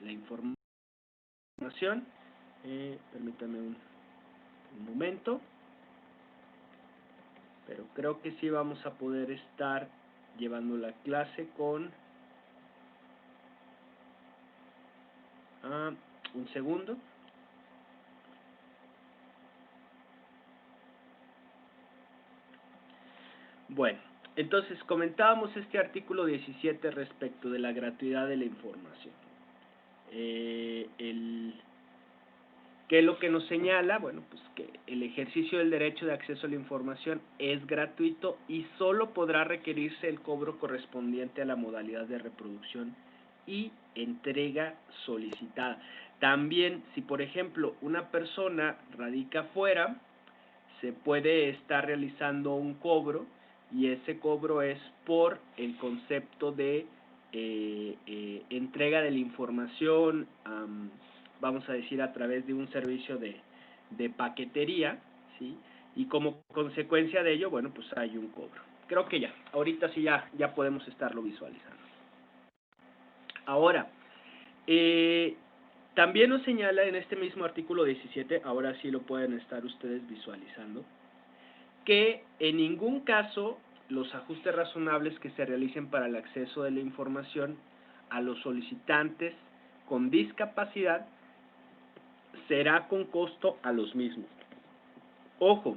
la información. Permítame un momento, pero creo que sí vamos a poder estar llevando la clase con... un segundo. Bueno, entonces comentábamos este artículo 17 respecto de la gratuidad de la información. ¿Qué es lo que nos señala? Bueno, pues que el ejercicio del derecho de acceso a la información es gratuito y solo podrá requerirse el cobro correspondiente a la modalidad de reproducción y entrega solicitada. También, si por ejemplo una persona radica fuera, se puede estar realizando un cobro y ese cobro es por el concepto de entrega de la información, vamos a decir a través de un servicio de paquetería, ¿sí? Y como consecuencia de ello, bueno, pues hay un cobro. Creo que ya, ahorita sí ya podemos estarlo visualizando. Ahora, también nos señala en este mismo artículo 17, ahora sí lo pueden estar ustedes visualizando, que en ningún caso los ajustes razonables que se realicen para el acceso de la información a los solicitantes con discapacidad será con costo a los mismos. Ojo,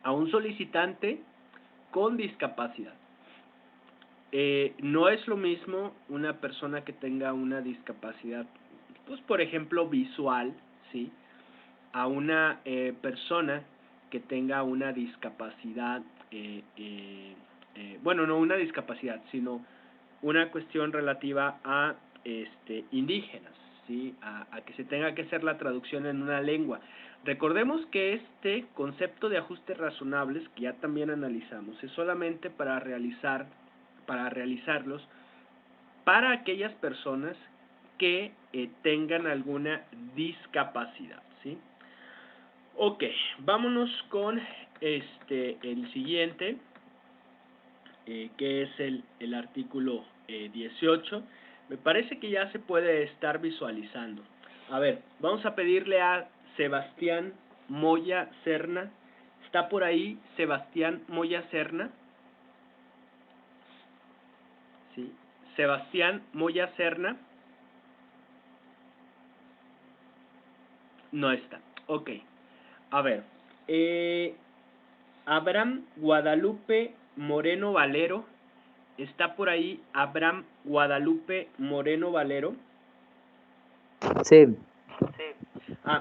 a un solicitante con discapacidad. No es lo mismo una persona que tenga una discapacidad, pues por ejemplo visual, ¿sí? A una persona que tenga una discapacidad, bueno, no una discapacidad, sino una cuestión relativa a indígenas, ¿sí? A que se tenga que hacer la traducción en una lengua. Recordemos que este concepto de ajustes razonables, que ya también analizamos, es solamente para realizarlos para aquellas personas que tengan alguna discapacidad, ¿sí? Ok, vámonos con el siguiente, que es el artículo 18. Me parece que ya se puede estar visualizando. A ver, vamos a pedirle a Sebastián Moya Serna. ¿Está por ahí Sebastián Moya Serna? Sí. Sebastián Moya Serna. No está. Ok. A ver. Abraham Guadalupe Moreno Valero. ¿Está por ahí Abraham Guadalupe Moreno Valero? Sí.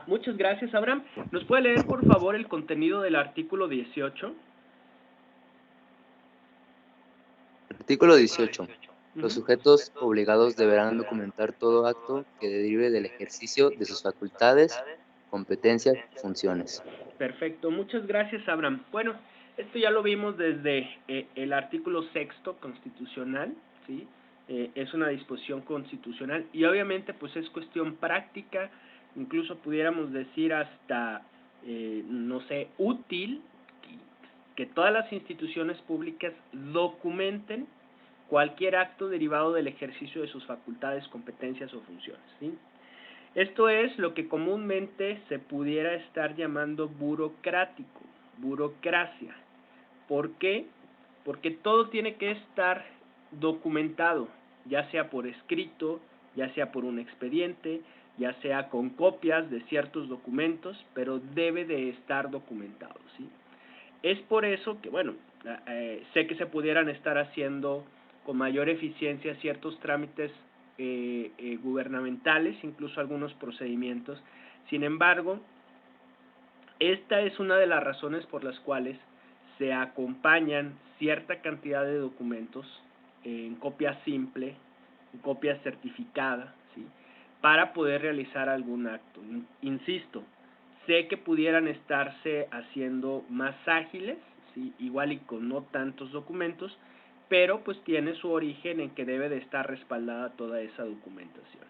Muchas gracias, Abraham. ¿Nos puede leer, por favor, el contenido del artículo 18? Artículo 18. Los sujetos obligados deberán documentar todo acto que derive del ejercicio de sus facultades, competencias y funciones. Perfecto, muchas gracias, Abraham. Bueno, esto ya lo vimos desde el artículo 6º constitucional, ¿sí? Es una disposición constitucional y obviamente pues es cuestión práctica, incluso pudiéramos decir hasta, no sé, útil, que todas las instituciones públicas documenten cualquier acto derivado del ejercicio de sus facultades, competencias o funciones, ¿sí? Esto es lo que comúnmente se pudiera estar llamando burocrático, burocracia. ¿Por qué? Porque todo tiene que estar documentado, ya sea por escrito, ya sea por un expediente, ya sea con copias de ciertos documentos, pero debe de estar documentado, ¿sí? Es por eso que, bueno, sé que se pudieran estar haciendo con mayor eficiencia ciertos trámites gubernamentales, incluso algunos procedimientos. Sin embargo, esta es una de las razones por las cuales se acompañan cierta cantidad de documentos en copia simple, en copia certificada, ¿sí? Para poder realizar algún acto. Insisto, sé que pudieran estarse haciendo más ágiles, ¿sí? Igual y con no tantos documentos, pero pues tiene su origen en que debe de estar respaldada toda esa documentación.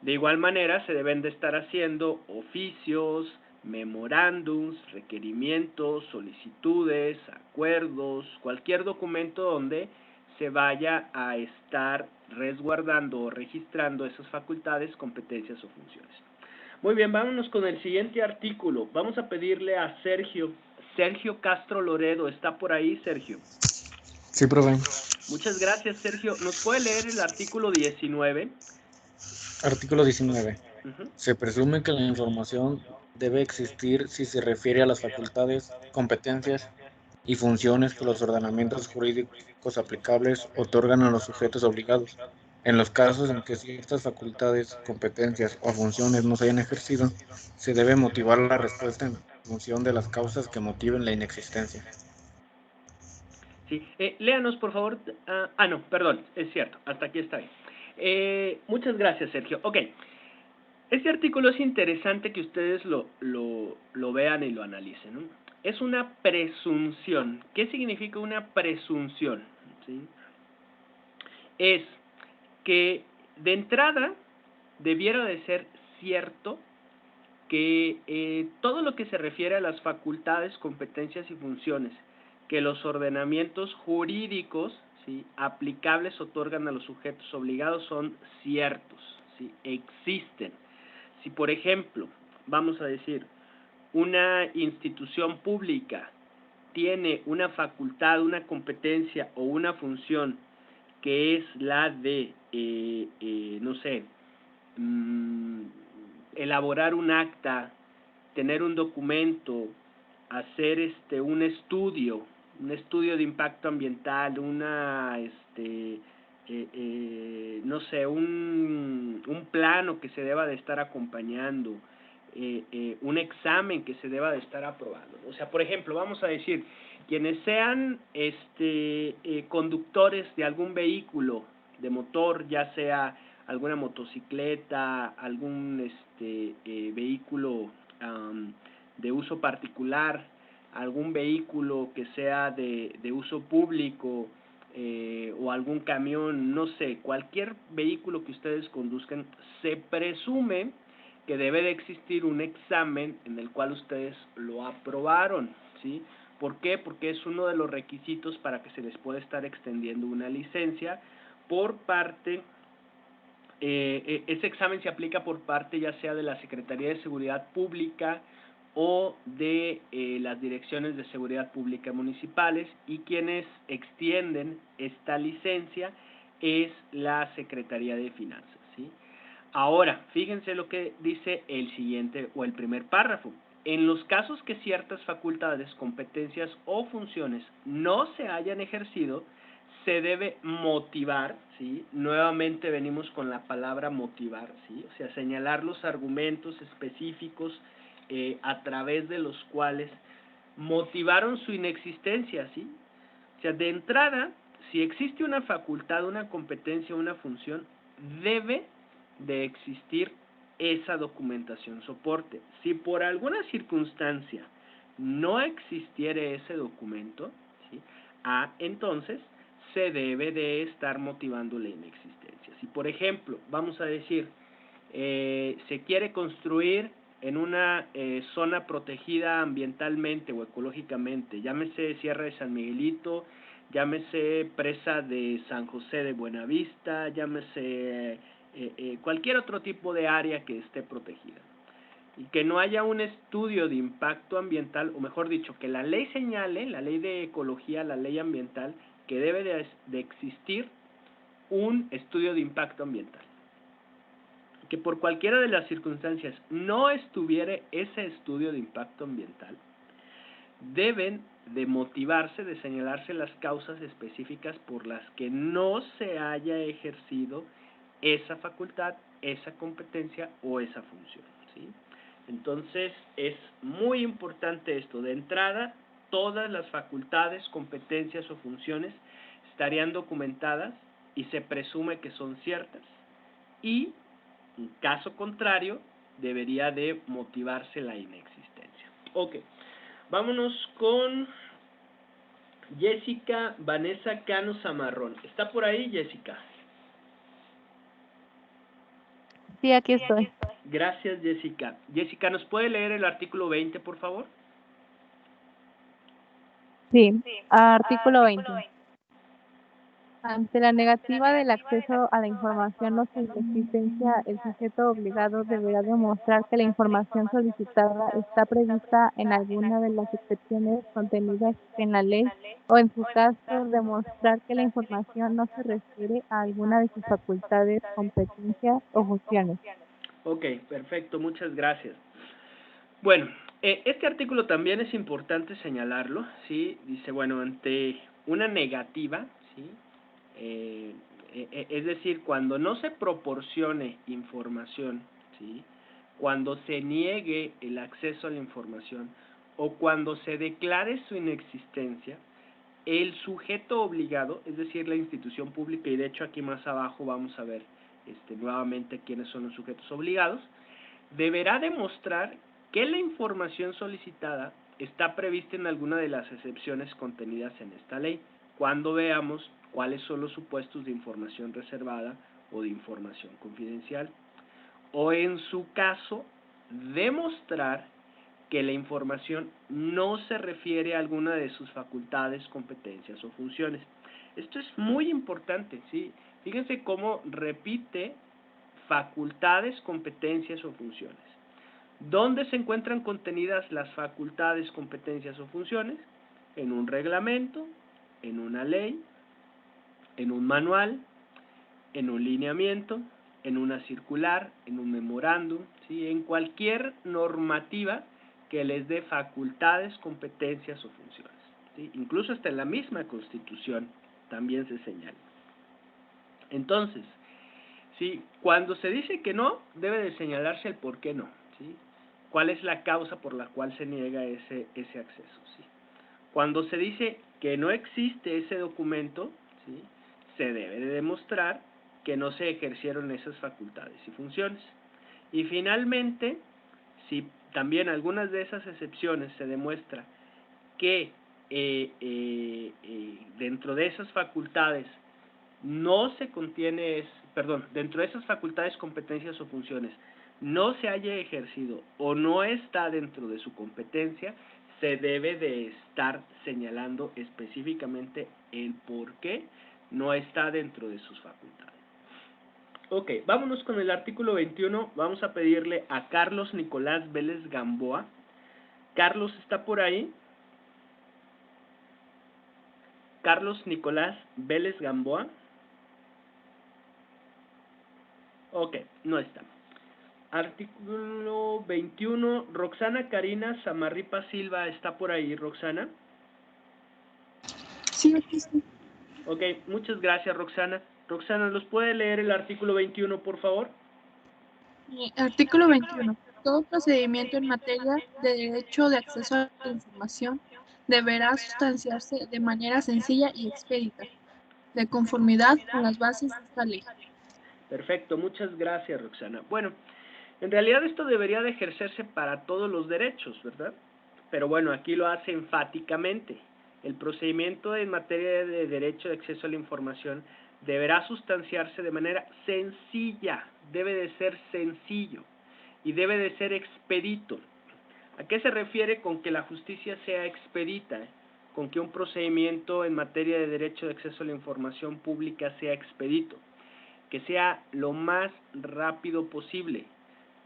De igual manera, se deben de estar haciendo oficios, memorándums, requerimientos, solicitudes, acuerdos, cualquier documento donde se vaya a estar resguardando o registrando esas facultades, competencias o funciones. Muy bien, vámonos con el siguiente artículo. Vamos a pedirle a Sergio Castro Loredo. ¿Está por ahí, Sergio? Sí, profe. Muchas gracias, Sergio. ¿Nos puede leer el artículo 19? Artículo 19. Uh-huh. Se presume que la información debe existir si se refiere a las facultades, competencias y funciones que los ordenamientos jurídicos aplicables otorgan a los sujetos obligados. En los casos en que ciertas facultades, competencias o funciones no se hayan ejercido, se debe motivar la respuesta en función de las causas que motiven la inexistencia. Sí, léanos por favor. No, perdón, es cierto, hasta aquí está bien. Muchas gracias, Sergio. Ok, este artículo es interesante que ustedes lo vean y lo analicen, ¿no? Es una presunción. ¿Qué significa una presunción? ¿Sí? Es que de entrada debiera de ser cierto que todo lo que se refiere a las facultades, competencias y funciones que los ordenamientos jurídicos, ¿sí?, aplicables otorgan a los sujetos obligados son ciertos, ¿sí?, existen. Si, por ejemplo, vamos a decir, una institución pública tiene una facultad, una competencia o una función que es la de, no sé, elaborar un acta, tener un documento, hacer un estudio de impacto ambiental, no sé, un plano que se deba de estar acompañando, un examen que se deba de estar aprobando. O sea, por ejemplo, vamos a decir, quienes sean conductores de algún vehículo de motor, ya sea alguna motocicleta, algún vehículo de uso particular, algún vehículo que sea de uso público, o algún camión, no sé, cualquier vehículo que ustedes conduzcan, se presume que debe de existir un examen en el cual ustedes lo aprobaron, ¿sí? ¿Por qué? Porque es uno de los requisitos para que se les pueda estar extendiendo una licencia por parte. Ese examen se aplica por parte ya sea de la Secretaría de Seguridad Pública o de las direcciones de seguridad pública municipales, y quienes extienden esta licencia es la Secretaría de Finanzas, ¿sí? Ahora, fíjense lo que dice el siguiente o el primer párrafo. En los casos que ciertas facultades, competencias o funciones no se hayan ejercido, se debe motivar, ¿sí? Nuevamente venimos con la palabra motivar, ¿sí? O sea, señalar los argumentos específicos a través de los cuales motivaron su inexistencia, ¿sí? O sea, de entrada, si existe una facultad, una competencia, una función, debe de existir esa documentación soporte. Si por alguna circunstancia no existiere ese documento, ¿sí?, entonces se debe de estar motivando la inexistencia. Si, por ejemplo, vamos a decir, se quiere construir en una zona protegida ambientalmente o ecológicamente, llámese Sierra de San Miguelito, llámese Presa de San José de Buenavista, llámese cualquier otro tipo de área que esté protegida, y que no haya un estudio de impacto ambiental, o mejor dicho, que la ley señale, la ley de ecología, la ley ambiental, que debe de existir un estudio de impacto ambiental. Que por cualquiera de las circunstancias no estuviera ese estudio de impacto ambiental, deben de motivarse, de señalarse las causas específicas por las que no se haya ejercido esa facultad, esa competencia o esa función, ¿sí? Entonces, es muy importante esto. De entrada, todas las facultades, competencias o funciones estarían documentadas y se presume que son ciertas, y en caso contrario, debería de motivarse la inexistencia. Ok, vámonos con Jessica Vanessa Cano Zamarrón. ¿Está por ahí, Jessica? Sí, aquí estoy. Gracias, Jessica. Jessica, ¿nos puede leer el artículo 20, por favor? Sí, artículo 20. Ante la negativa del acceso a la información o su inexistencia, el sujeto obligado deberá demostrar que la información solicitada está prevista en alguna de las excepciones contenidas en la ley o, en su caso, demostrar que la información no se refiere a alguna de sus facultades, competencias o funciones. Ok, perfecto, muchas gracias. Bueno, este artículo también es importante señalarlo, ¿sí? Dice, bueno, ante una negativa, ¿sí? Es decir, cuando no se proporcione información, ¿sí? Cuando se niegue el acceso a la información o cuando se declare su inexistencia, el sujeto obligado, es decir, la institución pública, y de hecho aquí más abajo vamos a ver nuevamente quiénes son los sujetos obligados, deberá demostrar que la información solicitada está prevista en alguna de las excepciones contenidas en esta ley, cuando veamos cuáles son los supuestos de información reservada o de información confidencial, o en su caso, demostrar que la información no se refiere a alguna de sus facultades, competencias o funciones. Esto es muy importante, ¿sí? Fíjense cómo repite facultades, competencias o funciones. ¿Dónde se encuentran contenidas las facultades, competencias o funciones? En un reglamento, en una ley, en un manual, en un lineamiento, en una circular, en un memorándum, ¿sí? En cualquier normativa que les dé facultades, competencias o funciones, ¿sí? Incluso hasta en la misma Constitución también se señala. Entonces, ¿sí? Cuando se dice que no, debe de señalarse el por qué no, ¿sí? ¿Cuál es la causa por la cual se niega ese acceso? ¿Sí? Cuando se dice que no existe ese documento, ¿sí? Se debe de demostrar que no se ejercieron esas facultades y funciones. Y finalmente, si también algunas de esas excepciones se demuestra que dentro de esas facultades no se contiene, dentro de esas facultades, competencias o funciones no se haya ejercido o no está dentro de su competencia, se debe de estar señalando específicamente el por qué no está dentro de sus facultades. Ok, vámonos con el artículo 21. Vamos a pedirle a Carlos Nicolás Vélez Gamboa. Carlos, ¿está por ahí? Carlos Nicolás Vélez Gamboa. Ok, no está. Artículo 21, Roxana Karina Samarripa Silva, ¿está por ahí, Roxana? Sí, aquí sí. Ok, muchas gracias, Roxana. Roxana, ¿nos puede leer el artículo 21, por favor? Artículo 21. Todo procedimiento en materia de derecho de acceso a la información deberá sustanciarse de manera sencilla y expedita, de conformidad con las bases de esta ley. Perfecto, muchas gracias, Roxana. Bueno, en realidad esto debería de ejercerse para todos los derechos, ¿verdad? Pero bueno, aquí lo hace enfáticamente. El procedimiento en materia de derecho de acceso a la información deberá sustanciarse de manera sencilla, debe de ser sencillo y debe de ser expedito. ¿A qué se refiere con que la justicia sea expedita? Con que un procedimiento en materia de derecho de acceso a la información pública sea expedito, que sea lo más rápido posible,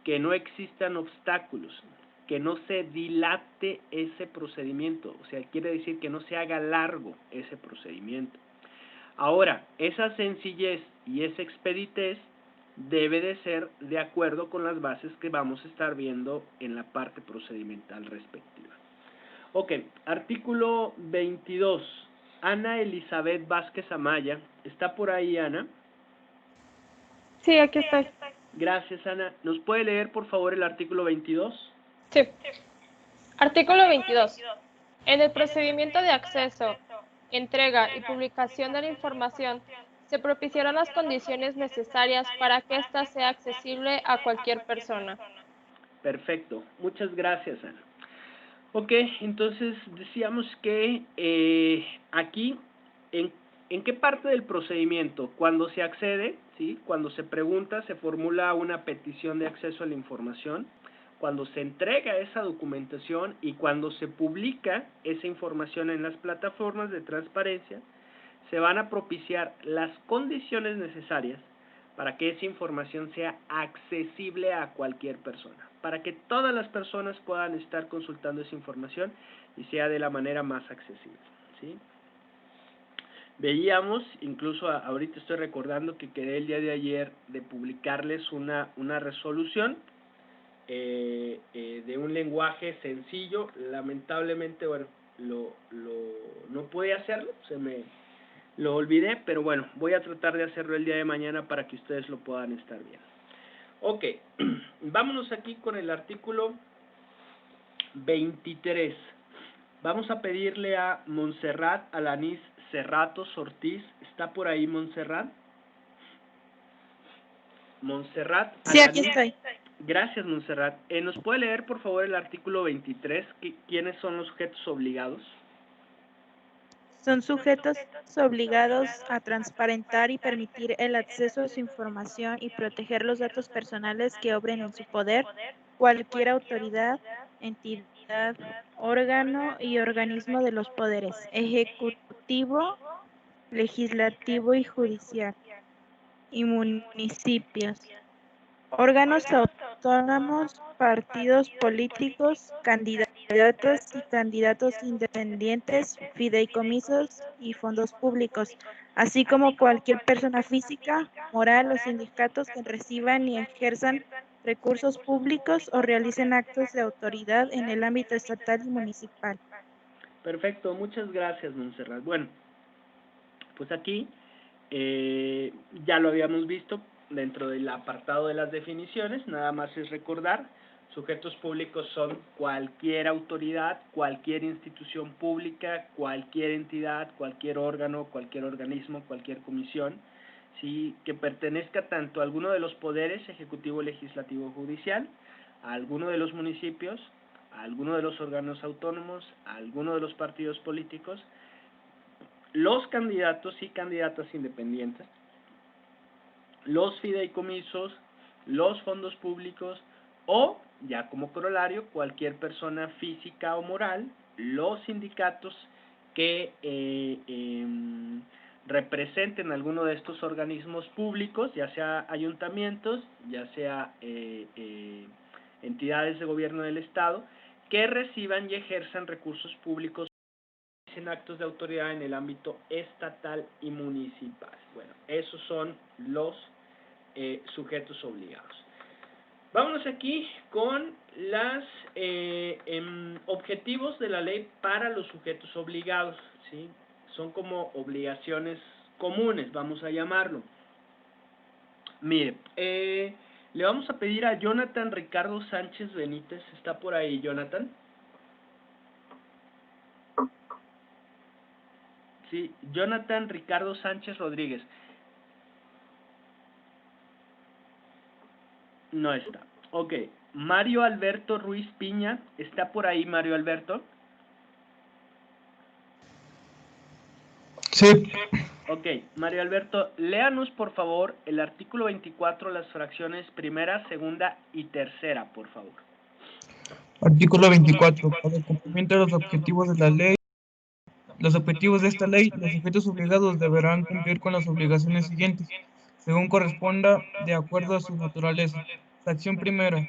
que no existan obstáculos, que no se dilate ese procedimiento, o sea, quiere decir que no se haga largo ese procedimiento. Ahora, esa sencillez y esa expeditez debe de ser de acuerdo con las bases que vamos a estar viendo en la parte procedimental respectiva. Ok, artículo 22. Ana Elizabeth Vázquez Amaya. ¿Está por ahí, Ana? Sí, aquí estoy. Gracias, Ana. ¿Nos puede leer, por favor, el artículo 22? Sí. Artículo 22. En el procedimiento de acceso, entrega y publicación de la información, se propiciarán las condiciones necesarias para que ésta sea accesible a cualquier persona. Perfecto. Muchas gracias, Ana. Ok, entonces decíamos que aquí, ¿en qué parte del procedimiento? Cuando se accede, ¿sí? Cuando se pregunta, se formula una petición de acceso a la información, cuando se entrega esa documentación y cuando se publica esa información en las plataformas de transparencia, se van a propiciar las condiciones necesarias para que esa información sea accesible a cualquier persona, para que todas las personas puedan estar consultando esa información y sea de la manera más accesible, ¿sí? Veíamos, incluso ahorita estoy recordando que quedé el día de ayer de publicarles una resolución de un lenguaje sencillo. Lamentablemente, bueno, no pude hacerlo, lo olvidé, pero bueno, voy a tratar de hacerlo el día de mañana para que ustedes lo puedan estar viendo. Ok, vámonos aquí con el artículo 23. Vamos a pedirle a Montserrat Alanís Cerratos Ortiz. ¿Está por ahí Montserrat? Montserrat Sí, aquí Alanís. estoy. Gracias, Montserrat. ¿Nos puede leer, por favor, el artículo 23? ¿Quiénes son los sujetos obligados? Son sujetos obligados a transparentar y permitir el acceso a su información y proteger los datos personales que obren en su poder cualquier autoridad, entidad, órgano y organismo de los poderes ejecutivo, legislativo y judicial, y municipios, órganos autónomos, partidos políticos, candidatos y candidatos independientes, fideicomisos y fondos públicos, así como cualquier persona física, moral o sindicatos que reciban y ejerzan recursos públicos o realicen actos de autoridad en el ámbito estatal y municipal. Perfecto, muchas gracias, Montserrat. Bueno, pues aquí ya lo habíamos visto dentro del apartado de las definiciones, nada más es recordar, sujetos públicos son cualquier autoridad, cualquier institución pública, cualquier entidad, cualquier órgano, cualquier organismo, cualquier comisión, ¿sí? Que pertenezca tanto a alguno de los poderes, ejecutivo, legislativo, judicial, a alguno de los municipios, a alguno de los órganos autónomos, a alguno de los partidos políticos, los candidatos y candidatas independientes, los fideicomisos, los fondos públicos o, ya como corolario, cualquier persona física o moral, los sindicatos que representen alguno de estos organismos públicos, ya sea ayuntamientos, ya sea entidades de gobierno del Estado, que reciban y ejerzan recursos públicos en actos de autoridad en el ámbito estatal y municipal. Bueno, esos son los sujetos obligados. Vámonos aquí con los objetivos de la ley para los sujetos obligados, ¿sí? Son como obligaciones comunes, vamos a llamarlo. Mire, le vamos a pedir a Jonathan Ricardo Sánchez Benítez. ¿Está por ahí, Jonathan? Sí, Jonathan Ricardo Sánchez Rodríguez. No está. Ok. Mario Alberto Ruiz Piña. ¿Está por ahí Mario Alberto? Sí. Ok. Mario Alberto, léanos por favor el artículo 24, las fracciones primera, segunda y tercera, por favor. Artículo 24. Para el cumplimiento de los objetivos de la ley, los objetivos de esta ley, los sujetos obligados deberán cumplir con las obligaciones siguientes, según corresponda, de acuerdo a su naturaleza. Fracción primera.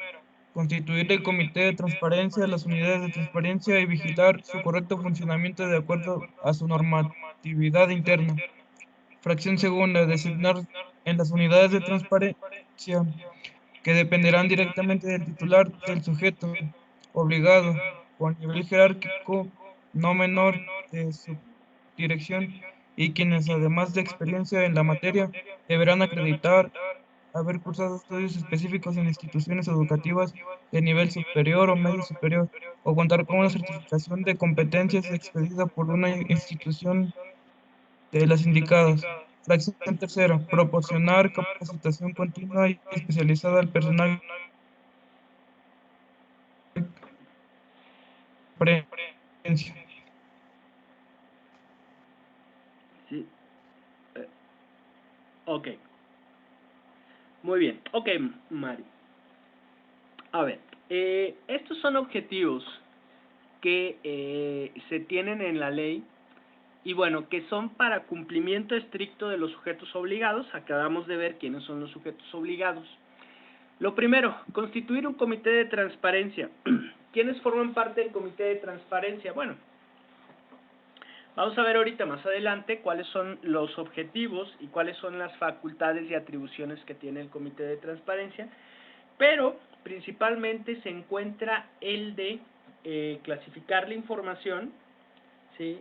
Constituir el comité de transparencia, las unidades de transparencia y vigilar su correcto funcionamiento de acuerdo a su normatividad interna. Fracción segunda. Designar en las unidades de transparencia que dependerán directamente del titular del sujeto obligado, con nivel jerárquico no menor de su dirección, y quienes, además de experiencia en la materia, deberán acreditar haber cursado estudios específicos en instituciones educativas de nivel superior o medio superior, o contar con una certificación de competencias expedida por una institución de las indicadas. Fracción tercera. Proporcionar capacitación continua y especializada al personal de presencia. Sí. Ok. Muy bien. Ok, Mari. A ver, estos son objetivos que se tienen en la ley y bueno, que son para cumplimiento estricto de los sujetos obligados. Acabamos de ver quiénes son los sujetos obligados. Lo primero, constituir un comité de transparencia. ¿Quiénes forman parte del comité de transparencia? Bueno, vamos a ver ahorita más adelante cuáles son los objetivos y cuáles son las facultades y atribuciones que tiene el comité de transparencia, pero principalmente se encuentra el de clasificar la información, ¿sí?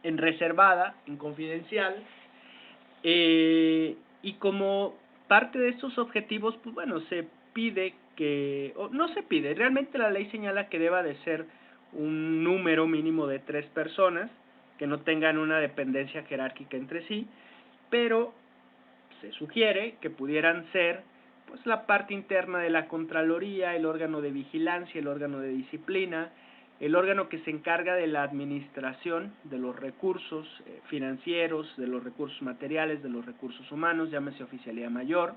En reservada, en confidencial, y como parte de estos objetivos, pues bueno, se pide que, o no se pide, realmente la ley señala que deba de ser un número mínimo de 3 personas, que no tengan una dependencia jerárquica entre sí, pero se sugiere que pudieran ser pues la parte interna de la Contraloría, el órgano de vigilancia, el órgano de disciplina, el órgano que se encarga de la administración de los recursos financieros, de los recursos materiales, de los recursos humanos, llámese Oficialía Mayor.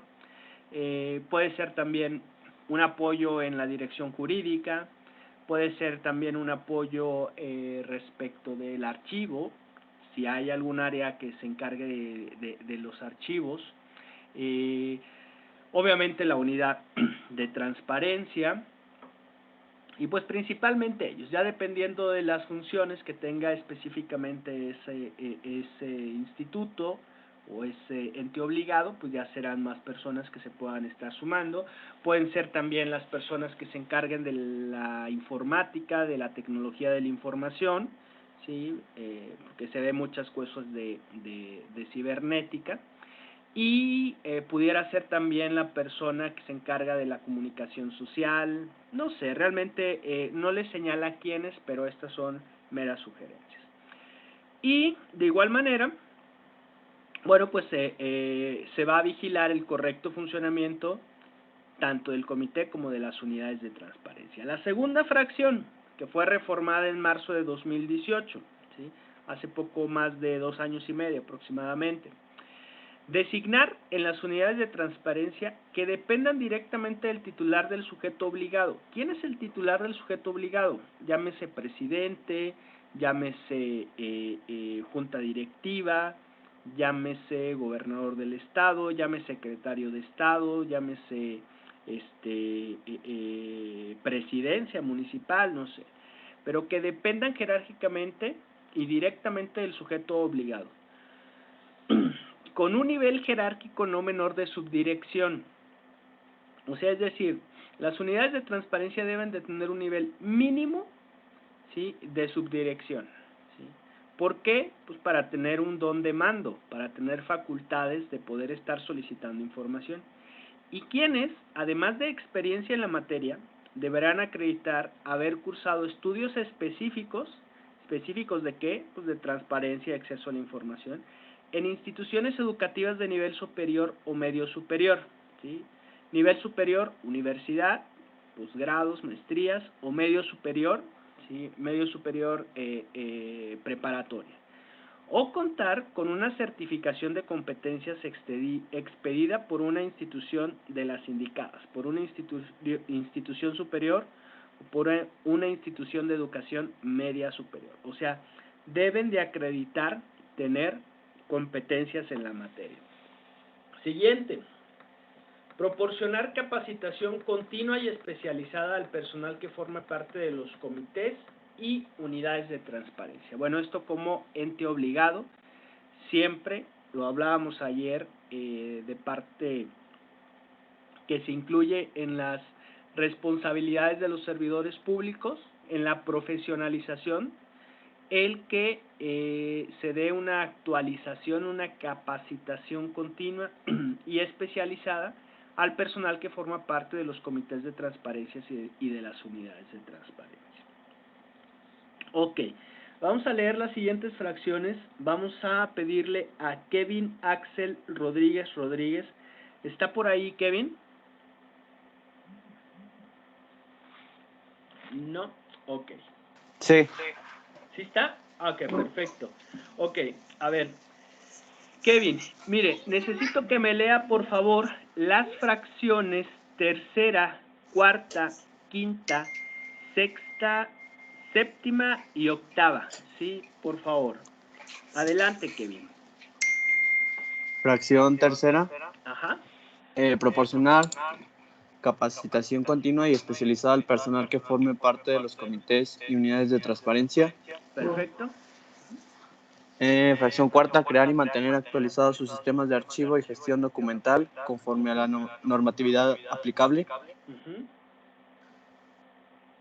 Puede ser también un apoyo en la dirección jurídica, puede ser también un apoyo respecto del archivo, si hay algún área que se encargue de los archivos. Obviamente la unidad de transparencia, y pues principalmente ellos, ya dependiendo de las funciones que tenga específicamente ese instituto o ese ente obligado, pues ya serán más personas que se puedan estar sumando. Pueden ser también las personas que se encarguen de la informática, de la tecnología de la información, ¿sí? Porque se ve muchas cosas de cibernética. Y pudiera ser también la persona que se encarga de la comunicación social, no sé, realmente no les señala quiénes, pero estas son meras sugerencias. Y de igual manera, bueno, pues se va a vigilar el correcto funcionamiento tanto del comité como de las unidades de transparencia. La segunda fracción, que fue reformada en marzo de 2018, ¿sí? Hace poco más de 2 años y medio aproximadamente. Designar en las unidades de transparencia que dependan directamente del titular del sujeto obligado. ¿Quién es el titular del sujeto obligado? Llámese presidente, llámese junta directiva, llámese gobernador del estado, llámese secretario de estado, llámese presidencia municipal, no sé. Pero que dependan jerárquicamente y directamente del sujeto obligado, con un nivel jerárquico no menor de subdirección. O sea, es decir, las unidades de transparencia deben de tener un nivel mínimo, ¿sí?, de subdirección, ¿sí? ¿Por qué? Pues para tener un don de mando, para tener facultades de poder estar solicitando información. Y quienes, además de experiencia en la materia, deberán acreditar haber cursado estudios específicos. ¿Específicos de qué? Pues de transparencia y acceso a la información, en instituciones educativas de nivel superior o medio superior, ¿sí? Nivel superior, universidad, posgrados, maestrías, o medio superior, ¿sí? Medio superior preparatoria. O contar con una certificación de competencias expedida por una institución de las indicadas, por una institución superior o por una institución de educación media superior. O sea, deben de acreditar tener competencias en la materia. Siguiente. Proporcionar capacitación continua y especializada al personal que forma parte de los comités y unidades de transparencia. Bueno, esto como ente obligado, siempre, lo hablábamos ayer, de parte que se incluye en las responsabilidades de los servidores públicos, en la profesionalización, el que se dé una actualización, una capacitación continua y especializada al personal que forma parte de los comités de transparencia y de las unidades de transparencia. Ok, vamos a leer las siguientes fracciones. Vamos a pedirle a Kevin Axel Rodríguez. ¿Está por ahí, Kevin? No, ok. Sí. ¿Sí está? Ok, perfecto. Ok, a ver. Kevin, mire, necesito que me lea, por favor, las fracciones tercera, cuarta, quinta, sexta, séptima y octava, sí, por favor. Adelante, Kevin. Fracción tercera, Ajá. proporcionar capacitación continua y especializada al personal que forme parte de los comités y unidades de transparencia. Perfecto. Fracción cuarta, crear y mantener actualizados sus sistemas de archivo y gestión documental conforme a la normatividad aplicable. Ujú.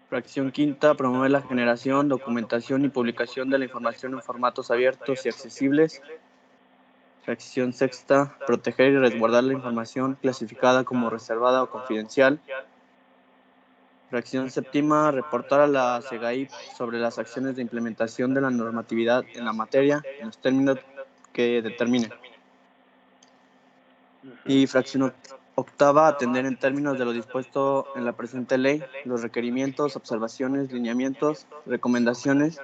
Fracción quinta, promover la generación, documentación y publicación de la información en formatos abiertos y accesibles. Fracción sexta, proteger y resguardar la información clasificada como reservada o confidencial. Fracción séptima, reportar a la SEGAIP sobre las acciones de implementación de la normatividad en la materia en los términos que determine. Y fracción octava, atender en términos de lo dispuesto en la presente ley los requerimientos, observaciones, lineamientos, recomendaciones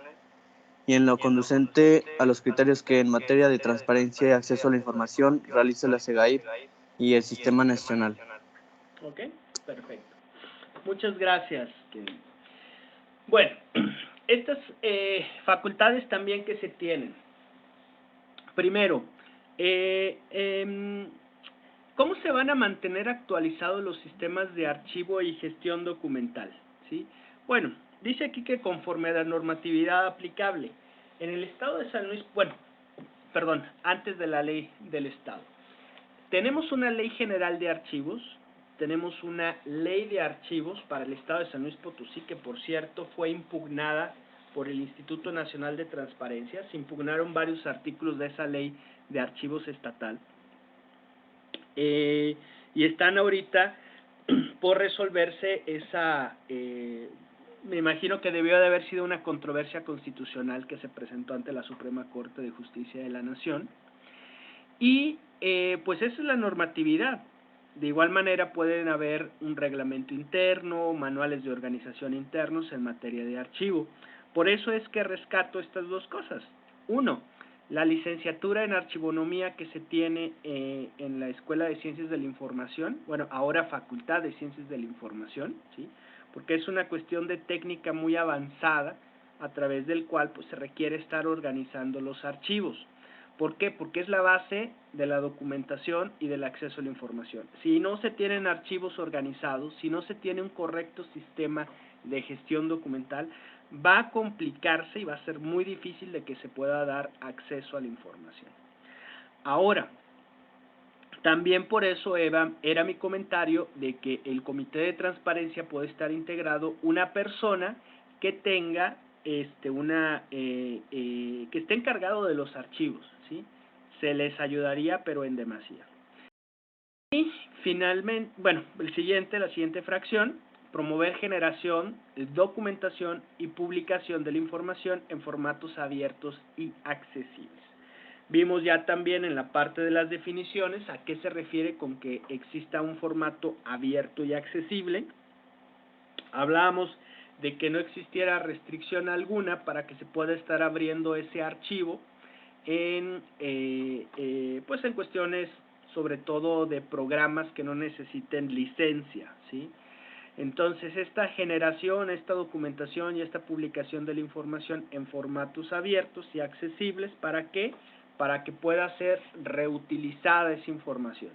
y en lo conducente a los criterios que en materia de transparencia y acceso a la información realice la SEGAIP y el Sistema Nacional. Ok, perfecto. Muchas gracias, Kevin. Bueno, estas facultades también que se tienen. Primero, ¿cómo se van a mantener actualizados los sistemas de archivo y gestión documental? ¿Sí? Bueno, dice aquí que conforme a la normatividad aplicable. En el estado de San Luis, bueno, perdón, antes de la ley del estado. Tenemos una ley general de archivos, tenemos una ley de archivos para el estado de San Luis Potosí, que por cierto fue impugnada por el Instituto Nacional de Transparencia. Se impugnaron varios artículos de esa ley de archivos estatal. Y están ahorita por resolverse esa, me imagino que debió de haber sido una controversia constitucional que se presentó ante la Suprema Corte de Justicia de la Nación. Y pues esa es la normatividad. De igual manera pueden haber un reglamento interno, manuales de organización internos en materia de archivo. Por eso es que rescato estas dos cosas. Uno, la licenciatura en archivonomía que se tiene en la Escuela de Ciencias de la Información, bueno, ahora Facultad de Ciencias de la Información, ¿sí? Porque es una cuestión de técnica muy avanzada a través del cual pues, se requiere estar organizando los archivos. ¿Por qué? Porque es la base de la documentación y del acceso a la información. Si no se tienen archivos organizados, si no se tiene un correcto sistema de gestión documental, va a complicarse y va a ser muy difícil de que se pueda dar acceso a la información. Ahora, también por eso era mi comentario de que el comité de transparencia puede estar integrado una persona que tenga que esté encargado de los archivos, ¿sí? Se les ayudaría, pero en demasía. Y finalmente, bueno, la siguiente fracción, promover generación, documentación y publicación de la información en formatos abiertos y accesibles. Vimos ya también en la parte de las definiciones a qué se refiere con que exista un formato abierto y accesible. Hablábamos de que no existiera restricción alguna para que se pueda estar abriendo ese archivo pues en cuestiones sobre todo de programas que no necesiten licencia, ¿sí? Entonces esta generación, esta documentación y esta publicación de la información en formatos abiertos y accesibles, ¿para qué? Para que pueda ser reutilizada esa información.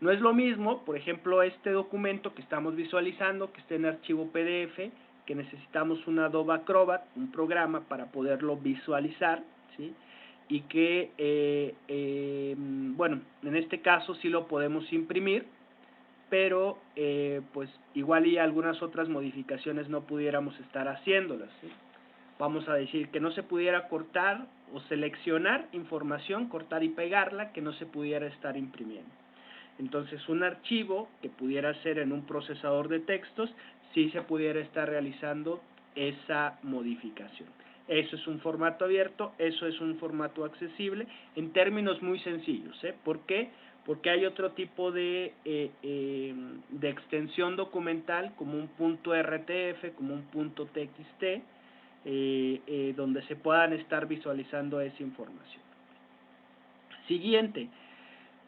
No es lo mismo, por ejemplo, este documento que estamos visualizando, que está en archivo PDF, que necesitamos un Adobe Acrobat, un programa para poderlo visualizar, ¿sí? Y que, bueno, en este caso sí lo podemos imprimir, pero pues igual y algunas otras modificaciones no pudiéramos estar haciéndolas, ¿sí? Vamos a decir que no se pudiera cortar o seleccionar información, cortar y pegarla, que no se pudiera estar imprimiendo. Entonces un archivo que pudiera ser en un procesador de textos, sí se pudiera estar realizando esa modificación. Eso es un formato abierto, eso es un formato accesible, en términos muy sencillos, ¿eh? ¿Por qué? Porque hay otro tipo de extensión documental, como un punto RTF, como un punto TXT, donde se puedan estar visualizando esa información. Siguiente.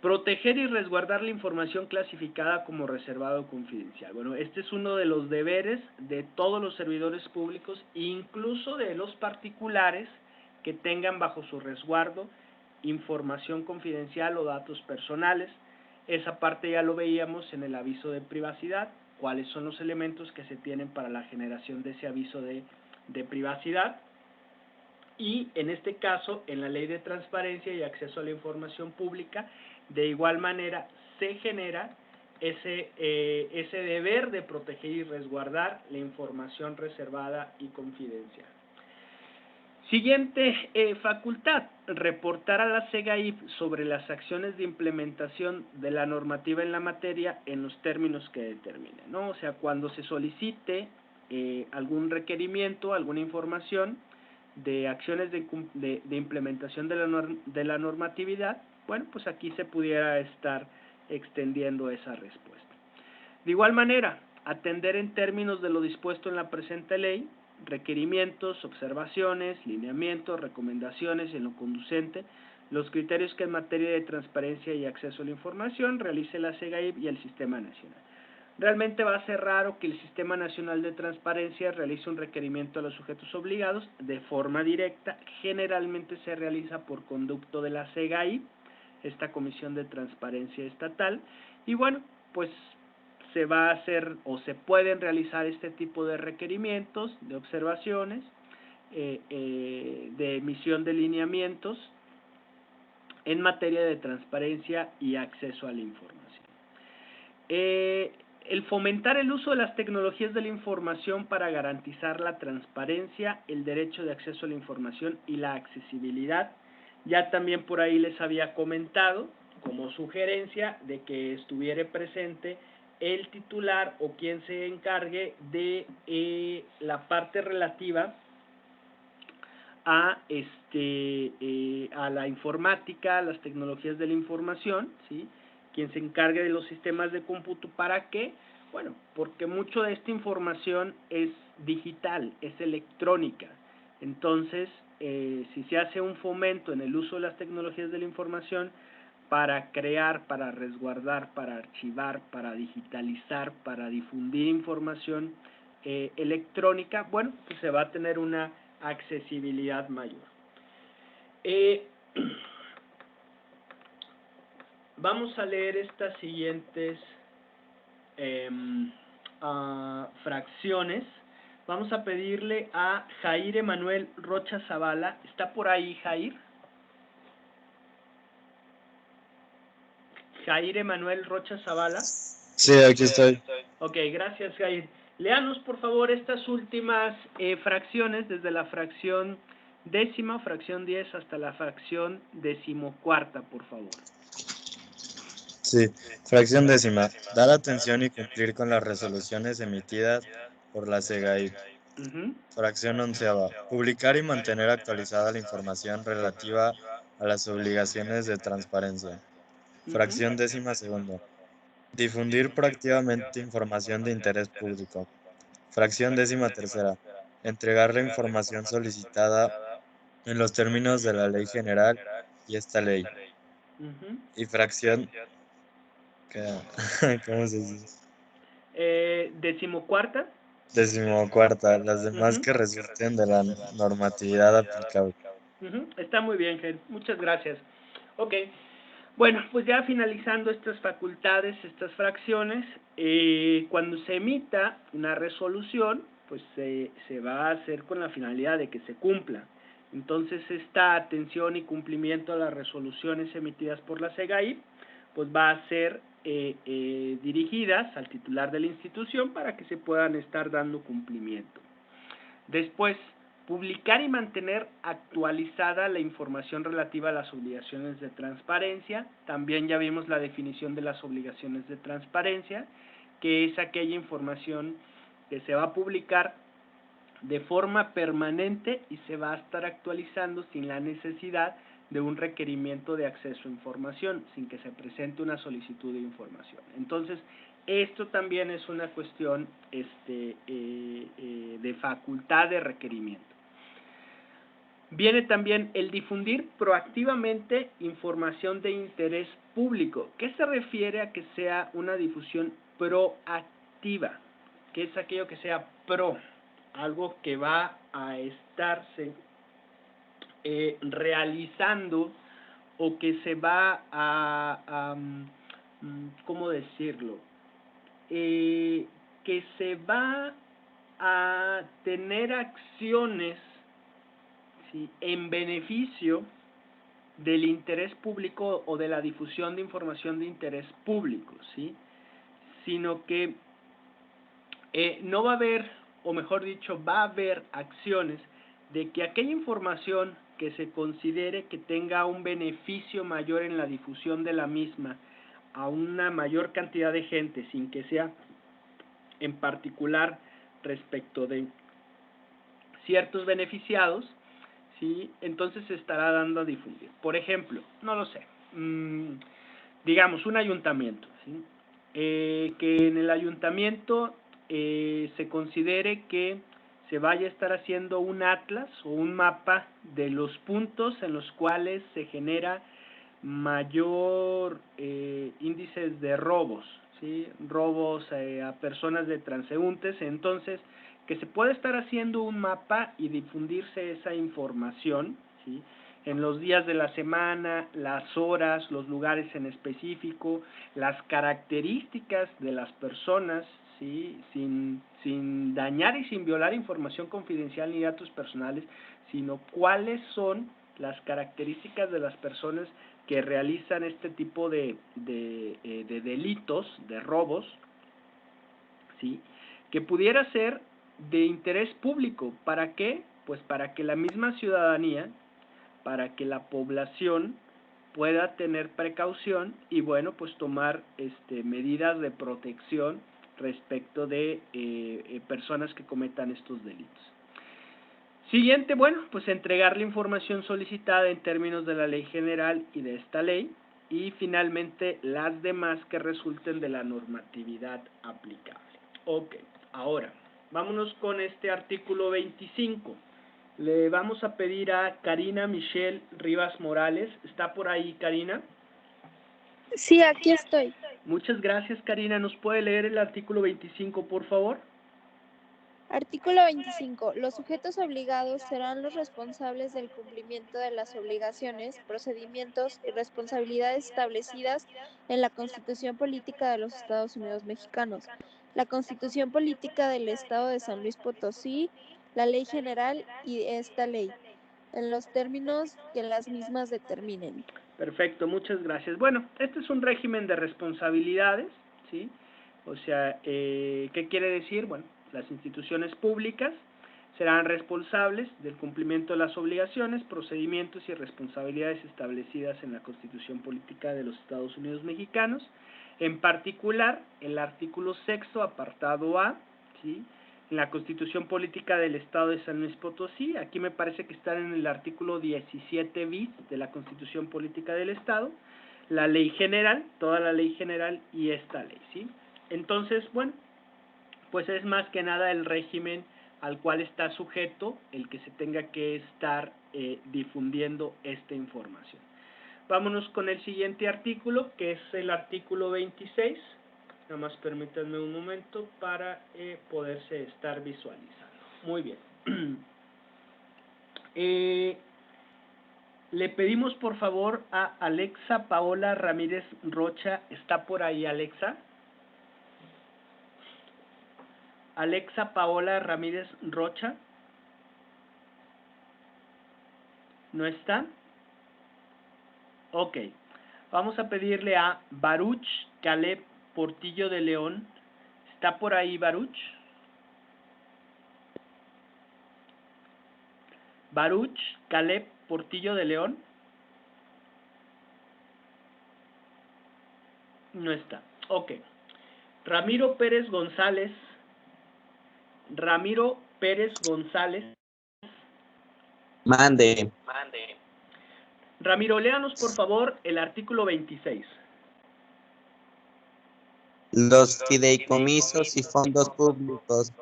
Proteger y resguardar la información clasificada como reservada o confidencial. Bueno, este es uno de los deberes de todos los servidores públicos, incluso de los particulares que tengan bajo su resguardo información confidencial o datos personales. Esa parte ya lo veíamos en el aviso de privacidad, cuáles son los elementos que se tienen para la generación de ese aviso de privacidad. Y en este caso, en la Ley de Transparencia y Acceso a la Información Pública, de igual manera se genera ese deber de proteger y resguardar la información reservada y confidencial. Siguiente facultad, reportar a la SEGAIP sobre las acciones de implementación de la normativa en la materia en los términos que determine, ¿no? O sea, cuando se solicite algún requerimiento, alguna información de acciones de implementación de la normatividad, bueno, pues aquí se pudiera estar extendiendo esa respuesta. De igual manera, atender en términos de lo dispuesto en la presente ley, requerimientos, observaciones, lineamientos, recomendaciones en lo conducente, los criterios que en materia de transparencia y acceso a la información realice la SEGAIP y el Sistema Nacional. Realmente va a ser raro que el Sistema Nacional de Transparencia realice un requerimiento a los sujetos obligados de forma directa. Generalmente se realiza por conducto de la SEGAIP, esta Comisión de Transparencia Estatal, y bueno, pues se va a hacer o se pueden realizar este tipo de requerimientos, de observaciones, de emisión de lineamientos en materia de transparencia y acceso a la información. El fomentar el uso de las tecnologías de la información para garantizar la transparencia, el derecho de acceso a la información y la accesibilidad. Ya también por ahí les había comentado como sugerencia de que estuviera presente el titular o quien se encargue de la parte relativa a la informática, a las tecnologías de la información, ¿sí? Quien se encargue de los sistemas de cómputo. ¿Para qué? Bueno, porque mucho de esta información es digital, es electrónica. Entonces, si se hace un fomento en el uso de las tecnologías de la información para crear, para resguardar, para archivar, para digitalizar, para difundir información electrónica, bueno, pues se va a tener una accesibilidad mayor. Vamos a leer estas siguientes fracciones. Vamos a pedirle a Jair Emanuel Rocha Zavala. ¿Está por ahí, Jair? Jair Emanuel Rocha Zavala. Sí, aquí estoy. Ok, gracias, Jair. Léanos, por favor, estas últimas fracciones, desde la fracción décima, fracción 10, hasta la fracción decimocuarta, por favor. Sí, fracción décima. Dar atención y cumplir con las resoluciones emitidas por la SEGAIP. Fracción onceava. Publicar y mantener actualizada la información relativa a las obligaciones de transparencia. Fracción décima segunda. Difundir proactivamente información de interés público. Fracción décima tercera. Entregar la información solicitada en los términos de la ley general y esta ley. Y fracción... ¿Cómo se dice? Decimocuarta. Decimocuarta. Las demás que resulten de la normatividad aplicable. Está muy bien, Ger. Muchas gracias. Ok. Bueno, pues ya finalizando estas facultades, estas fracciones, cuando se emita una resolución, pues se va a hacer con la finalidad de que se cumpla. Entonces, esta atención y cumplimiento a las resoluciones emitidas por la SEGAIP, pues va a ser dirigidas al titular de la institución para que se puedan estar dando cumplimiento. Después, publicar y mantener actualizada la información relativa a las obligaciones de transparencia. También ya vimos la definición de las obligaciones de transparencia, que es aquella información que se va a publicar de forma permanente y se va a estar actualizando sin la necesidad de un requerimiento de acceso a información, sin que se presente una solicitud de información. Entonces, esto también es una cuestión de facultad de requerimiento. Viene también el difundir proactivamente información de interés público. ¿Qué se refiere a que sea una difusión proactiva? ¿Qué es aquello que sea pro? Algo que va a estarse realizando o que se va a ¿cómo decirlo? Que se va a tener acciones, ¿sí?, en beneficio del interés público o de la difusión de información de interés público, ¿sí? Sino que no va a haber, o mejor dicho, va a haber acciones de que aquella información que se considere que tenga un beneficio mayor en la difusión de la misma a una mayor cantidad de gente, sin que sea en particular respecto de ciertos beneficiados, ¿sí?, entonces se estará dando a difundir. Por ejemplo, no lo sé, digamos un ayuntamiento, ¿sí?, que en el ayuntamiento se considere que se vaya a estar haciendo un atlas o un mapa de los puntos en los cuales se genera mayor índices de robos, ¿sí?, robos a personas de transeúntes. Entonces, que se pueda estar haciendo un mapa y difundirse esa información, ¿sí?, en los días de la semana, las horas, los lugares en específico, las características de las personas, ¿sí?, sin dañar y sin violar información confidencial ni datos personales, sino cuáles son las características de las personas que realizan este tipo de delitos, de robos, ¿sí?, que pudiera ser de interés público. ¿Para qué? Pues para que la misma ciudadanía, para que la población pueda tener precaución y, bueno, pues tomar medidas de protección respecto de personas que cometan estos delitos. Siguiente, bueno, pues entregar la información solicitada en términos de la ley general y de esta ley, y finalmente las demás que resulten de la normatividad aplicable. Ok, ahora, vámonos con este artículo 25. Le vamos a pedir a Karina Michelle Rivas Morales. ¿Está por ahí, Karina? Sí, aquí estoy. Muchas gracias, Karina. ¿Nos puede leer el artículo 25, por favor? Artículo 25. Los sujetos obligados serán los responsables del cumplimiento de las obligaciones, procedimientos y responsabilidades establecidas en la Constitución Política de los Estados Unidos Mexicanos, la Constitución Política del Estado de San Luis Potosí, la Ley General y esta ley, en los términos que las mismas determinen. Perfecto, muchas gracias. Bueno, este es un régimen de responsabilidades, ¿sí? O sea, ¿qué quiere decir? Bueno, las instituciones públicas serán responsables del cumplimiento de las obligaciones, procedimientos y responsabilidades establecidas en la Constitución Política de los Estados Unidos Mexicanos, en particular el artículo 6º, apartado A, ¿sí?, en la Constitución Política del Estado de San Luis Potosí. Aquí me parece que están en el artículo 17 bis de la Constitución Política del Estado, la Ley General, toda la Ley General y esta ley, ¿sí? Entonces, bueno, pues es más que nada el régimen al cual está sujeto el que se tenga que estar difundiendo esta información. Vámonos con el siguiente artículo, que es el artículo 26. Nada más permítanme un momento para poderse estar visualizando. Muy bien. Le pedimos por favor a Alexa Paola Ramírez Rocha. ¿Está por ahí, Alexa? Alexa Paola Ramírez Rocha. ¿No está? Ok. Vamos a pedirle a Baruch Caleb Portillo de León. ¿Está por ahí, Baruch? Baruch Caleb Portillo de León. No está. Ok. Ramiro Pérez González. Ramiro Pérez González. Mande. Ramiro, léanos por favor el artículo 26. Los fideicomisos y fondos públicos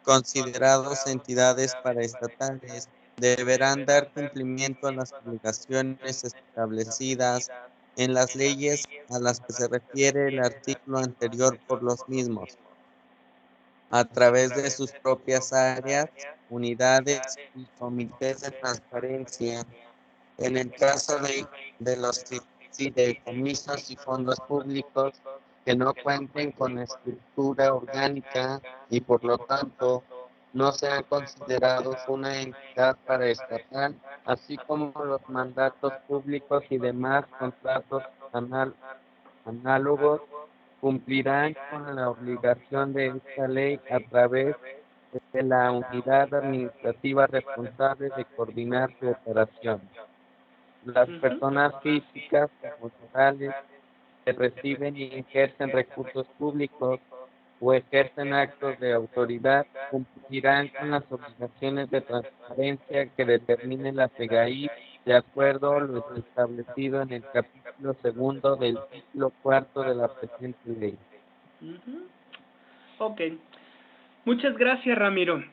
considerados entidades paraestatales deberán dar cumplimiento a las obligaciones establecidas en las leyes a las que se refiere el artículo anterior por los mismos, a través de sus propias áreas, unidades y comités de transparencia. En el caso de los fideicomisos y fondos públicos que no cuenten con estructura orgánica y por lo tanto no sean considerados una entidad paraestatal, así como los mandatos públicos y demás contratos análogos, cumplirán con la obligación de esta ley a través de la unidad administrativa responsable de coordinar su operación. Las personas físicas o morales que reciben y ejercen recursos públicos o ejercen actos de autoridad cumplirán con las obligaciones de transparencia que determine la SEGAIP de acuerdo a lo establecido en el capítulo 2 del título 4 de la presente ley. Ok. Muchas gracias, Ramiro.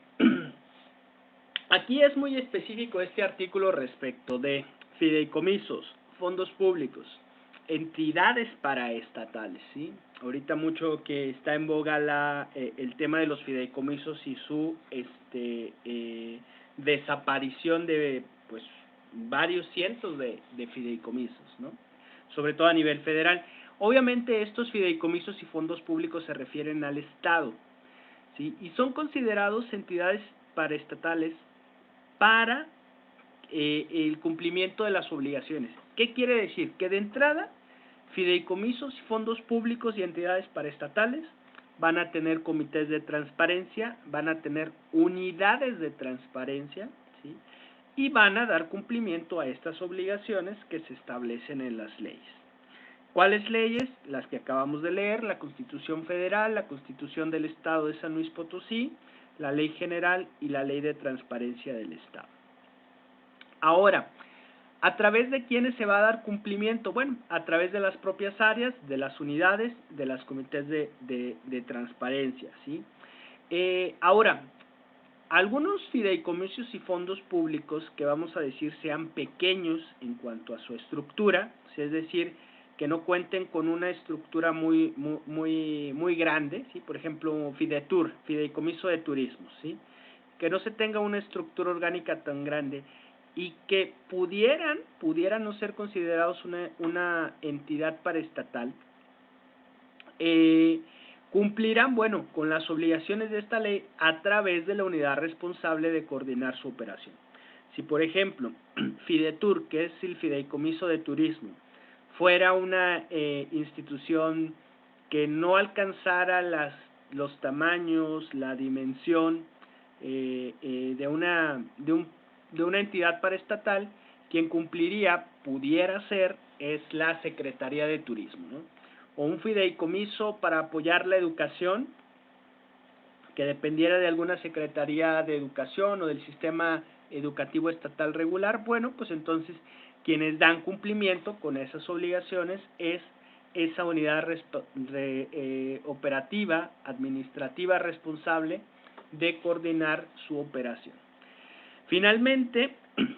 Aquí es muy específico este artículo respecto de fideicomisos, fondos públicos, entidades paraestatales, ¿sí? Ahorita mucho que está en boga el tema de los fideicomisos y su desaparición de pues varios cientos de fideicomisos, ¿no? Sobre todo a nivel federal. Obviamente estos fideicomisos y fondos públicos se refieren al Estado, ¿sí? Y son considerados entidades paraestatales para el cumplimiento de las obligaciones. ¿Qué quiere decir? Que de entrada, fideicomisos, fondos públicos y entidades paraestatales van a tener comités de transparencia, van a tener unidades de transparencia, ¿sí? Y van a dar cumplimiento a estas obligaciones que se establecen en las leyes. ¿Cuáles leyes? Las que acabamos de leer, la Constitución Federal, la Constitución del Estado de San Luis Potosí, la Ley General y la Ley de Transparencia del Estado. Ahora, ¿a través de quiénes se va a dar cumplimiento? Bueno, a través de las propias áreas, de las unidades, de las comités de transparencia, ¿sí? Ahora, algunos fideicomisos y fondos públicos que vamos a decir sean pequeños en cuanto a su estructura, es decir, que no cuenten con una estructura muy grande, ¿sí? Por ejemplo, Fidetur, fideicomiso de turismo, ¿sí? Que no se tenga una estructura orgánica tan grande y que pudieran no ser considerados una entidad paraestatal, cumplirán, bueno, con las obligaciones de esta ley a través de la unidad responsable de coordinar su operación. Si, por ejemplo, Fidetur, que es el fideicomiso de turismo, fuera una institución que no alcanzara los tamaños, la dimensión de una entidad paraestatal, quien cumpliría, pudiera ser, es la Secretaría de Turismo, ¿no? O un fideicomiso para apoyar la educación, que dependiera de alguna Secretaría de Educación o del sistema educativo estatal regular, bueno, pues entonces quienes dan cumplimiento con esas obligaciones es esa unidad operativa, administrativa responsable de coordinar su operación. Finalmente,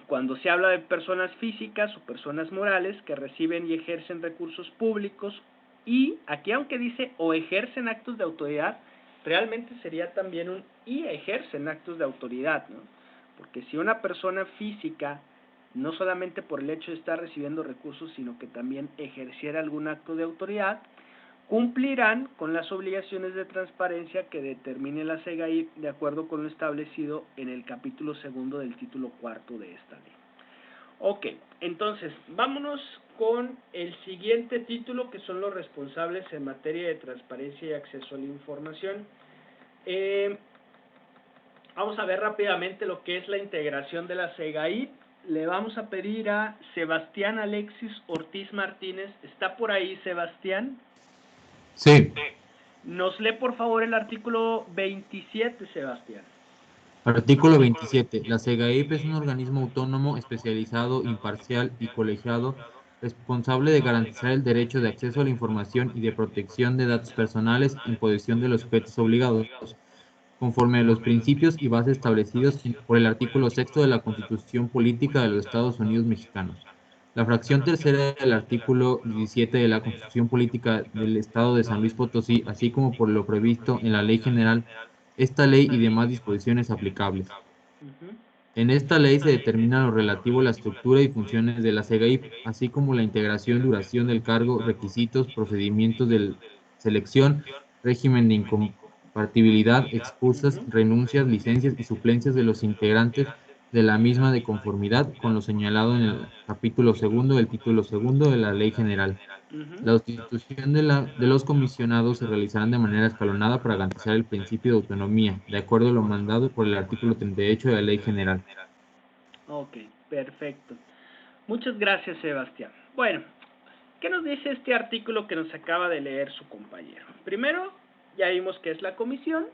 cuando se habla de personas físicas o personas morales que reciben y ejercen recursos públicos, y aquí aunque dice o ejercen actos de autoridad, realmente sería también un y ejercen actos de autoridad, ¿no? Porque si una persona física, no solamente por el hecho de estar recibiendo recursos, sino que también ejerciera algún acto de autoridad, cumplirán con las obligaciones de transparencia que determine la SEGAIP de acuerdo con lo establecido en el capítulo 2 del título 4 de esta ley. Ok, entonces, vámonos con el siguiente título, que son los responsables en materia de transparencia y acceso a la información. Vamos a ver rápidamente lo que es la integración de la SEGAIP. Le vamos a pedir a Sebastián Alexis Ortiz Martínez. ¿Está por ahí, Sebastián? Sí. Nos lee, por favor, el artículo 27, Sebastián. Artículo 27. La SEGAIP es un organismo autónomo, especializado, imparcial y colegiado, responsable de garantizar el derecho de acceso a la información y de protección de datos personales en posesión de los sujetos obligados, conforme a los principios y bases establecidos por el artículo 6 de la Constitución Política de los Estados Unidos Mexicanos. La fracción tercera del artículo 17 de la Constitución Política del Estado de San Luis Potosí, así como por lo previsto en la Ley General, esta ley y demás disposiciones aplicables. En esta ley se determina lo relativo a la estructura y funciones de la SEGAIP, así como la integración, duración del cargo, requisitos, procedimientos de selección, régimen de incompatibilidad, excusas, renuncias, licencias y suplencias de los integrantes de la misma de conformidad con lo señalado en el capítulo segundo del título segundo de la Ley General. La sustitución de los comisionados se realizarán de manera escalonada para garantizar el principio de autonomía, de acuerdo a lo mandado por el artículo 38 de la Ley General. Ok, perfecto. Muchas gracias, Sebastián. Bueno, ¿qué nos dice este artículo que nos acaba de leer su compañero? Primero, ya vimos que es la comisión,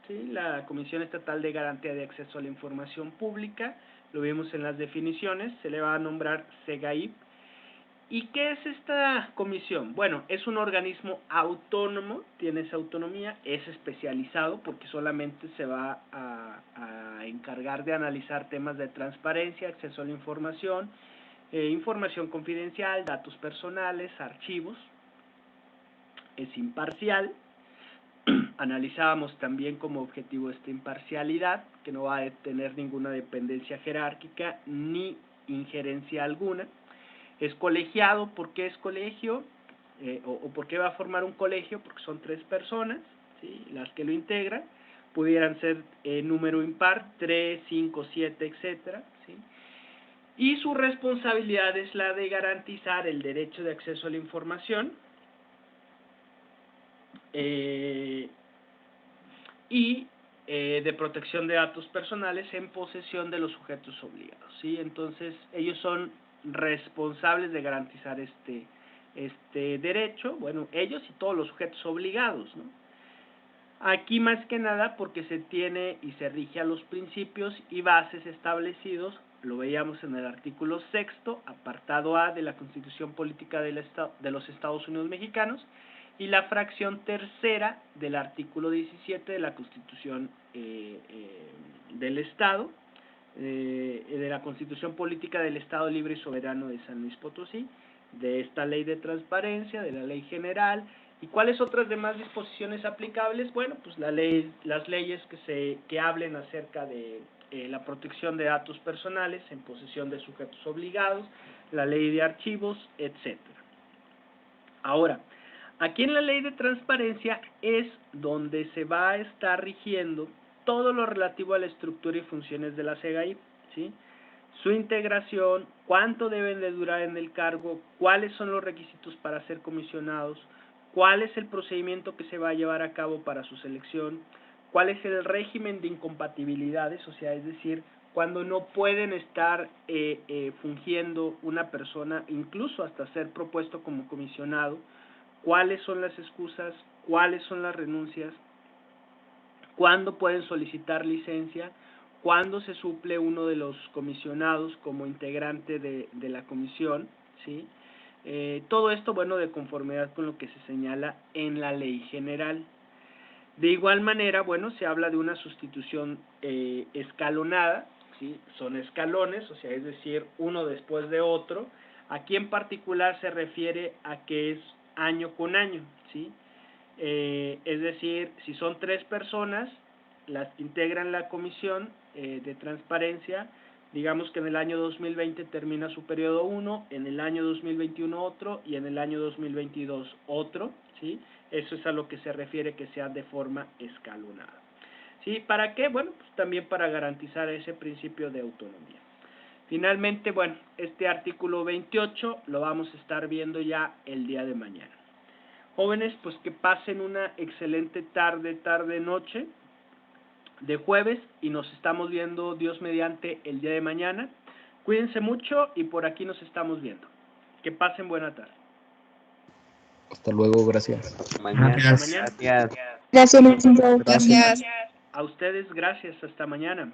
¿sí? La Comisión Estatal de Garantía de Acceso a la Información Pública, lo vimos en las definiciones, se le va a nombrar SEGAIP. ¿Y qué es esta comisión? Bueno, es un organismo autónomo, tiene esa autonomía, es especializado porque solamente se va a encargar de analizar temas de transparencia, acceso a la información, información confidencial, datos personales, archivos. Es imparcial. Analizábamos también como objetivo esta imparcialidad, que no va a tener ninguna dependencia jerárquica ni injerencia alguna. Es colegiado. ¿Por qué es colegio? ¿O por qué va a formar un colegio? Porque son 3 personas, ¿sí?, las que lo integran. Pudieran ser número impar, 3, 5, 7, etcétera, ¿sí? Y su responsabilidad es la de garantizar el derecho de acceso a la información y de protección de datos personales en posesión de los sujetos obligados, ¿sí? Entonces, ellos son responsables de garantizar este derecho, bueno, ellos y todos los sujetos obligados, ¿no? Aquí más que nada porque se tiene y se rige a los principios y bases establecidos, lo veíamos en el artículo 6, apartado A de la Constitución Política de los Estados Unidos Mexicanos, y la fracción tercera del artículo 17 de la Constitución del Estado, de la Constitución Política del Estado Libre y Soberano de San Luis Potosí, de esta Ley de Transparencia, de la Ley General. ¿Y cuáles otras demás disposiciones aplicables? Bueno, pues las leyes que hablen acerca de la protección de datos personales en posesión de sujetos obligados, la Ley de Archivos, etcétera. Ahora, aquí en la Ley de Transparencia es donde se va a estar rigiendo todo lo relativo a la estructura y funciones de la SEGAIP, ¿sí? Su integración, cuánto deben de durar en el cargo, cuáles son los requisitos para ser comisionados, cuál es el procedimiento que se va a llevar a cabo para su selección, cuál es el régimen de incompatibilidades, o sea, es decir, cuando no pueden estar fungiendo una persona, incluso hasta ser propuesto como comisionado, cuáles son las excusas, cuáles son las renuncias, cuándo pueden solicitar licencia, cuándo se suple uno de los comisionados como integrante de la comisión, ¿sí? Todo esto, bueno, de conformidad con lo que se señala en la Ley General. De igual manera, bueno, se habla de una sustitución escalonada, ¿sí? Son escalones, o sea, es decir, uno después de otro. Aquí en particular se refiere a que es año con año, ¿sí? Es decir, si son 3 personas las que integran la comisión de transparencia, digamos que en el año 2020 termina su periodo 1, en el año 2021 otro y en el año 2022 otro, ¿sí? Eso es a lo que se refiere que sea de forma escalonada, ¿sí? ¿Para qué? Bueno, pues también para garantizar ese principio de autonomía. Finalmente, bueno, este artículo 28 lo vamos a estar viendo ya el día de mañana. Jóvenes, pues que pasen una excelente noche de jueves y nos estamos viendo, Dios mediante, el día de mañana. Cuídense mucho y por aquí nos estamos viendo. Que pasen buena tarde. Hasta luego, gracias. Mañana. Hasta mañana. Gracias. Gracias. A ustedes, gracias. Hasta mañana.